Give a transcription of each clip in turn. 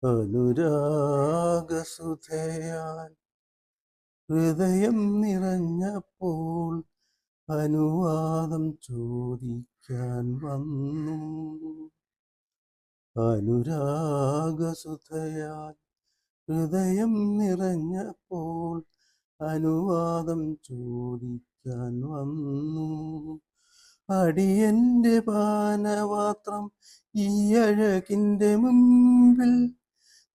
അനുരാഗസുധയാൽ ഹൃദയം നിറഞ്ഞപ്പോൾ അനുവാദം ചോദിക്കാൻ വന്നു. അനുരാഗസുധയാൽ ഹൃദയം നിറഞ്ഞപ്പോൾ അനുവാദം ചോദിക്കാൻ വന്നു. അടിയന്റെ പാനപാത്രം ഈ അഴകിന്റെ മുമ്പിൽ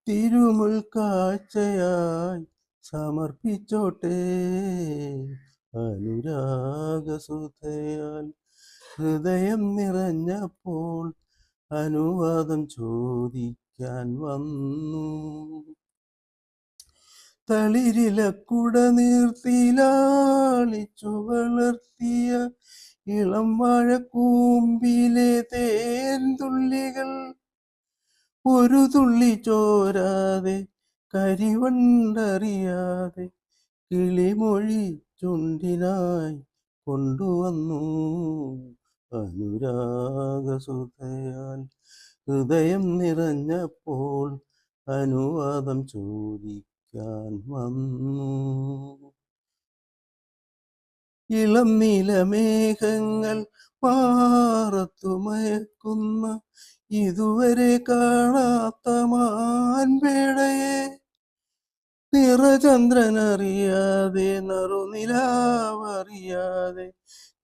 തിരുമുൽ കാഴ്ചയായി സമർപ്പിച്ചോട്ടെ. അനുരാഗസുധയാൽ ഹൃദയം നിറഞ്ഞപ്പോൾ അനുവാദം ചോദിക്കാൻ വന്നു. തളിരിലക്കുട നീർത്തിലാളിച്ചു വളർത്തിയ ഇളം വാഴക്കൂമ്പിലെ തേൻതുള്ളികൾ ഒരു തുള്ളി ചോരാതെ കരിവണ്ടറിയാതെ കിളിമൊഴി ചുണ്ടിനായി കൊണ്ടുവന്നു. അനുരാഗസുധയാൽ ഹൃദയം നിറഞ്ഞപ്പോൾ അനുവാദം ചോദിക്കാൻ വന്നു. ഇളം നീലമേഘങ്ങൾ പാറത്തുമയക്കുന്ന ഇതുവരെ കാണാത്ത മാൻപേടയെ നിറചന്ദ്രനറിയാതെ നറുനിലാവറിയാതെ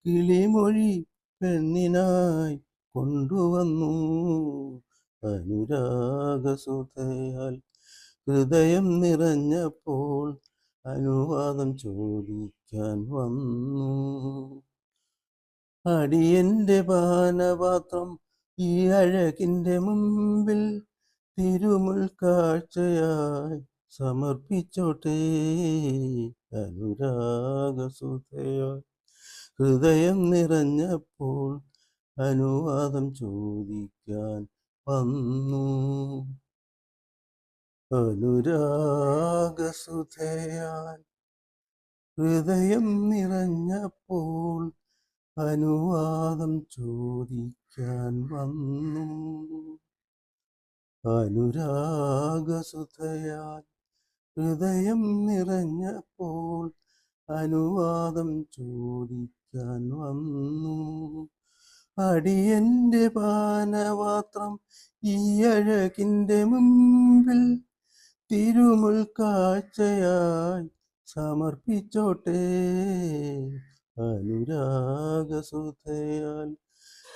കിളിമൊഴി പെണ്ണിനായി കൊണ്ടുവന്നു. അനുരാഗസുധയാൽ ഹൃദയം നിറഞ്ഞപ്പോൾ അനുവാദം ചോദിക്കാൻ വന്നു. അടിയന്റെ പാനപാത്രം ഈ അഴകിന്റെ മുമ്പിൽ തിരുമുൽ കാഴ്ചയായി സമർപ്പിച്ചോട്ടെ. അനുരാഗസുധയാൽ ഹൃദയം നിറഞ്ഞപ്പോൾ അനുവാദം ചോദിക്കാൻ വന്നു. അനുരാഗസുധയാൽ ഹൃദയം നിറഞ്ഞപ്പോൾ അനുവാദം ചോദിക്കാൻ വന്നു. അനുരാഗസുധയാൽ ഹൃദയം നിറഞ്ഞപ്പോൾ അനുവാദം ചോദിക്കാൻ വന്നു. അടിയന്റെ പാനപാത്രം ഈ അഴകിന്റെ മുമ്പിൽ തിരുമുൽ കാഴ്ചയായി സമർപ്പിച്ചോട്ടെ. അനുരാഗസുധയാൽ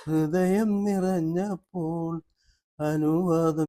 ഹൃദയം നിറഞ്ഞപ്പോൾ അനുവാദം